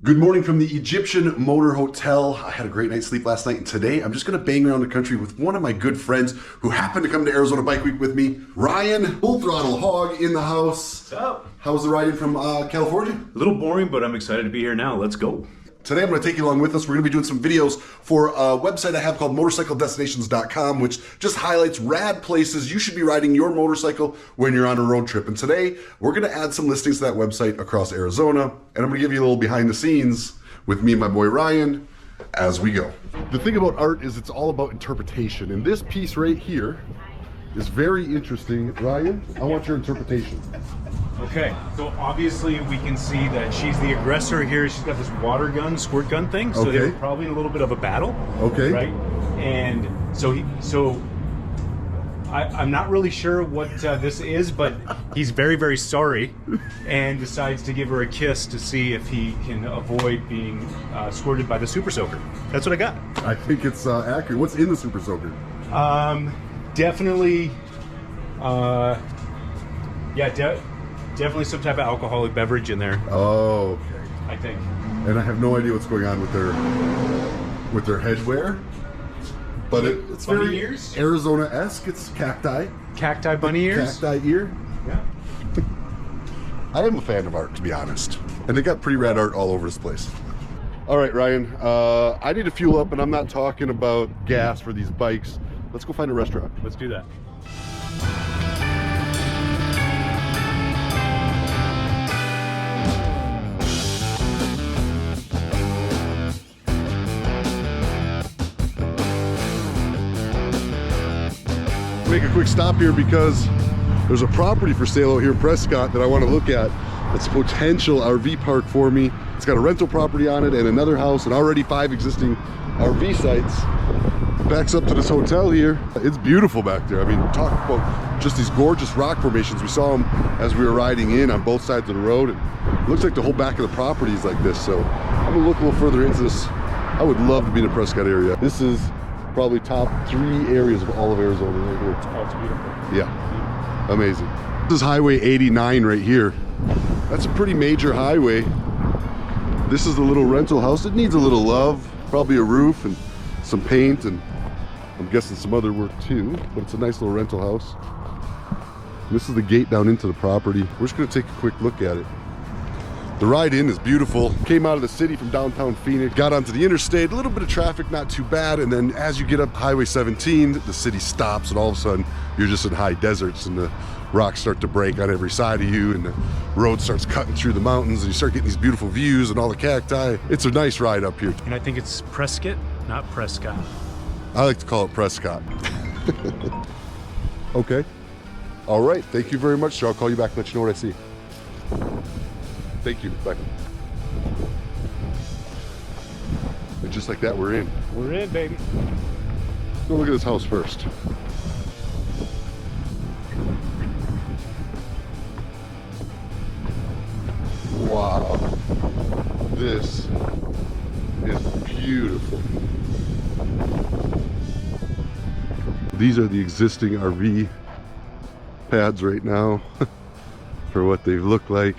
Good morning from the Egyptian Motor Hotel. I had a great night's sleep last night, and today I'm just gonna bang around the country with one of my good friends who happened to come to Arizona Bike Week with me, Ryan, Full Throttle Hog in the house. What's up? How was the ride in from California? A little boring, but I'm excited to be here now. Let's go. Today I'm going to take you along with us. We're going to be doing some videos for a website I have called motorcycledestinations.com, which just highlights rad places you should be riding your motorcycle when you're on a road trip. And today we're going to add some listings to that website across Arizona, and I'm going to give you a little behind the scenes with me and my boy Ryan as we go. The thing about art is it's all about interpretation, and this piece right here is very interesting. Ryan, I want your interpretation. Okay, so obviously we can see that she's the aggressor here. She's got this water gun, squirt gun thing. So they were probably in a little bit of a battle. Okay. Right? And so I'm not really sure what this is, but he's very, very sorry and decides to give her a kiss to see if he can avoid being squirted by the Super Soaker. That's what I got. I think it's accurate. What's in the Super Soaker? Definitely, definitely some type of alcoholic beverage in there. Oh, okay. I think. And I have no idea what's going on with their headwear, but it's bunny very ears? Arizona-esque. It's cacti. Cacti bunny ears? Cacti ear. Yeah. I am a fan of art, to be honest. And they got pretty rad art all over this place. All right, Ryan, I need to fuel up, and I'm not talking about gas for these bikes. Let's go find a restaurant. Let's do that. Make a quick stop here because there's a property for sale out here in Prescott that I want to look at. It's a potential RV park for me. It's got a rental property on it and another house and already 5 existing RV sites. Backs up to this hotel here. It's beautiful back there. I mean, talk about just these gorgeous rock formations. We saw them as we were riding in on both sides of the road, and it looks like the whole back of the property is like this. So I'm gonna look a little further into this. I would love to be in the Prescott area. This is probably top 3 areas of all of Arizona right here. Oh, it's beautiful. Yeah, amazing. This is Highway 89 right here. That's a pretty major highway. This is the little rental house. It needs a little love, probably a roof and some paint, and I'm guessing some other work too, but it's a nice little rental house. This is the gate down into the property. We're just gonna take a quick look at it. The ride in is beautiful. Came out of the city from downtown Phoenix, got onto the interstate, a little bit of traffic, not too bad, and then as you get up Highway 17, the city stops, and all of a sudden you're just in high deserts, and the rocks start to break on every side of you, and the road starts cutting through the mountains, and you start getting these beautiful views and all the cacti. It's a nice ride up here. And I think it's Prescott, not Prescott. I like to call it Prescott. Okay. All right. Thank you very much, sir. I'll call you back and let you know what I see. Thank you. Bye. And just like that, we're in. We're in, baby. Go look at this house first. Wow. This is beautiful. These are the existing RV pads right now for what they look like.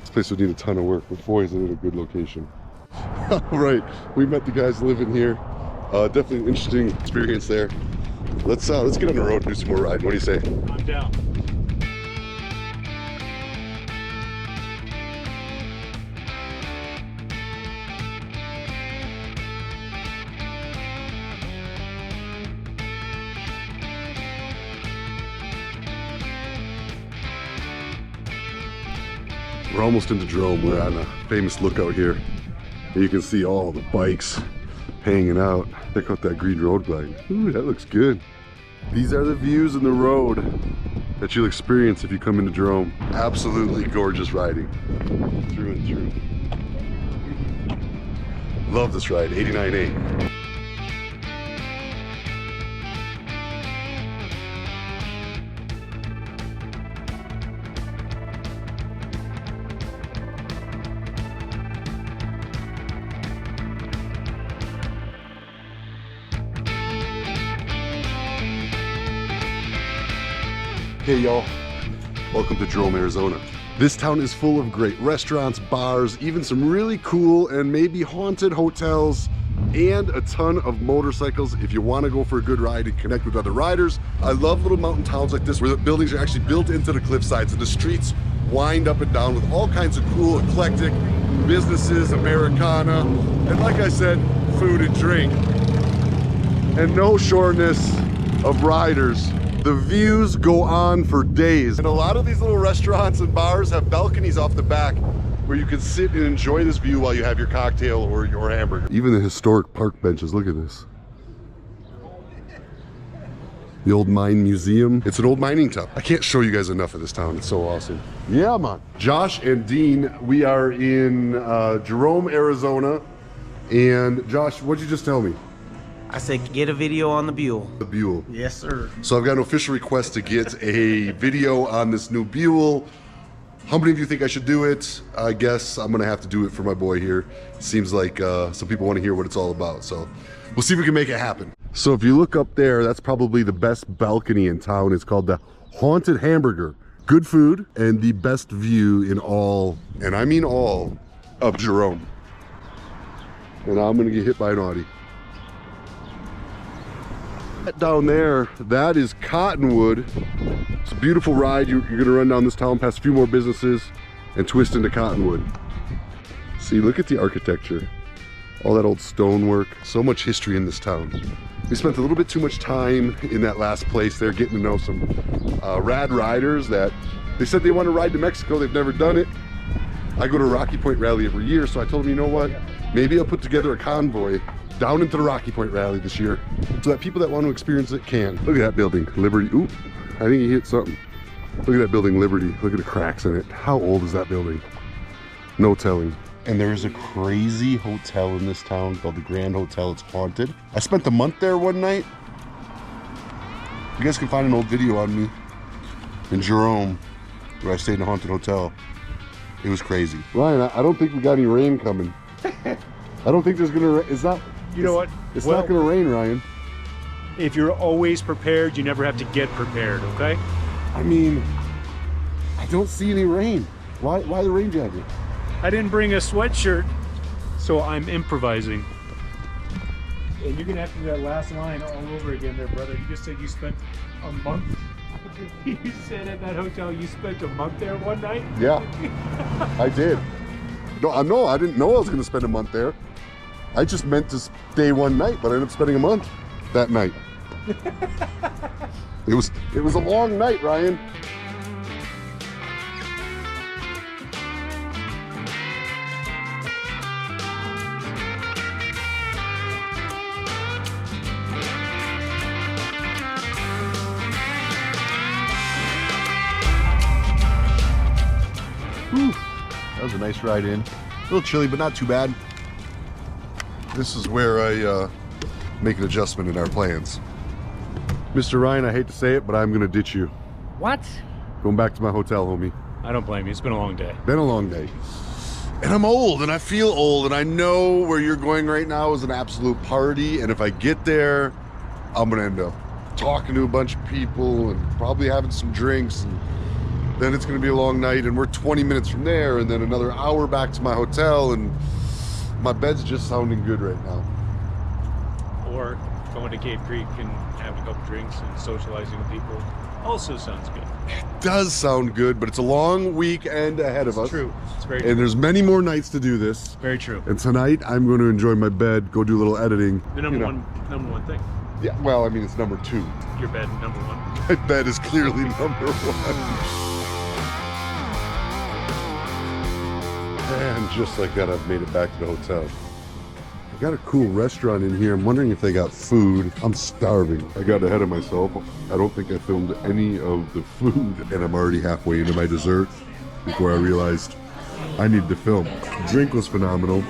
This place would need a ton of work, but boy, is it in a good location. All right, we met the guys living here. Definitely an interesting experience there. Let's get on the road and do some more riding. What do you say? I'm down. We're almost into Jerome. We're on a famous lookout here. And you can see all the bikes hanging out. Check out that green road glide. Ooh, that looks good. These are the views in the road that you'll experience if you come into Jerome. Absolutely gorgeous riding through and through. Love this ride, 89A. Hey y'all, welcome to Jerome, Arizona. This town is full of great restaurants, bars, even some really cool and maybe haunted hotels, and a ton of motorcycles if you want to go for a good ride and connect with other riders. I love little mountain towns like this where the buildings are actually built into the cliff sides and the streets wind up and down with all kinds of cool, eclectic businesses, Americana, and like I said, food and drink. And no shortness of riders. The views go on for days. And a lot of these little restaurants and bars have balconies off the back where you can sit and enjoy this view while you have your cocktail or your hamburger. Even the historic park benches, look at this. The old mine museum. It's an old mining town. I can't show you guys enough of this town. It's so awesome. Yeah, man. Josh and Dean, we are in Jerome, Arizona. And Josh, what'd you just tell me? I said, get a video on the Buell. The Buell. Yes, sir. So I've got an official request to get a video on this new Buell. How many of you think I should do it? I guess I'm gonna have to do it for my boy here. Seems like some people want to hear what it's all about. So we'll see if we can make it happen. So if you look up there, that's probably the best balcony in town. It's called the Haunted Hamburger. Good food and the best view in all, and I mean all, of Jerome. And I'm gonna get hit by an Audi. Down there, that is Cottonwood. It's a beautiful ride. You're gonna run down this town past a few more businesses and twist into Cottonwood. See, look at the architecture. All that old stonework. So much history in this town. We spent a little bit too much time in that last place there getting to know some rad riders that they said they want to ride to Mexico. They've never done it. I go to Rocky Point Rally every year, so I told them, you know what? Maybe I'll put together a convoy down into the Rocky Point Rally this year so that people that want to experience it can. Look at that building, Liberty. Ooh, I think he hit something. Look at that building, Liberty. Look at the cracks in it. How old is that building? No telling. And there is a crazy hotel in this town called the Grand Hotel. It's haunted. I spent a month there one night. You guys can find an old video on me in Jerome where I stayed in a haunted hotel. It was crazy. Ryan, I don't think we got any rain coming. I don't think there's gonna, it's not, You know what? it's not gonna rain, Ryan. If you're always prepared, you never have to get prepared, okay? I mean, I don't see any rain. Why the rain jacket? I didn't bring a sweatshirt, so I'm improvising. And you're gonna have to do that last line all over again there, brother. You just said you spent a month. You said at that hotel you spent a month there one night? Yeah, I did. No, I didn't know I was gonna spend a month there. I just meant to stay one night, but I ended up spending a month that night. It was a long night, Ryan. Whew. That was a nice ride in. A little chilly, but not too bad. This is where I make an adjustment in our plans. Mr. Ryan, I hate to say it, but I'm gonna ditch you. What? Going back to my hotel, homie. I don't blame you. It's been a long day. Been a long day. And I'm old, and I feel old, and I know where you're going right now is an absolute party, and if I get there, I'm gonna end up talking to a bunch of people and probably having some drinks, and then it's gonna be a long night, and we're 20 minutes from there, and then another hour back to my hotel, and my bed's just sounding good right now. Or going to Cave Creek and having a couple drinks and socializing with people also sounds good. It does sound good, but it's a long weekend ahead of us. It's true. It's very true. And there's many more nights to do this. Very true. And tonight, I'm going to enjoy my bed, go do a little editing. The number one thing. Yeah, well, I mean, it's number two. Your bed, number one. My bed is clearly number one. And just like that, I've made it back to the hotel. I got a cool restaurant in here. I'm wondering if they got food. I'm starving. I got ahead of myself. I don't think I filmed any of the food, and I'm already halfway into my dessert before I realized I need to film. Drink was phenomenal.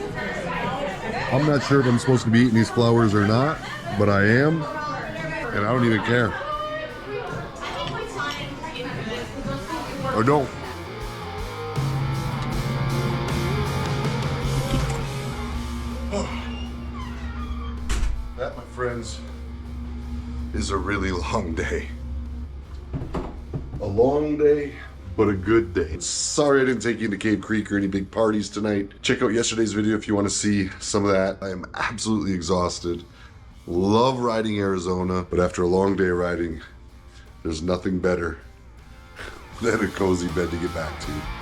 I'm not sure if I'm supposed to be eating these flowers or not, but I am, and I don't even care. Or don't. That, my friends, is a really long day. A long day but a good day. Sorry I didn't take you to Cave Creek or any big parties tonight. Check out yesterday's video if you want to see some of that. I am absolutely exhausted. Love riding Arizona, but after a long day of riding, there's nothing better than a cozy bed to get back to.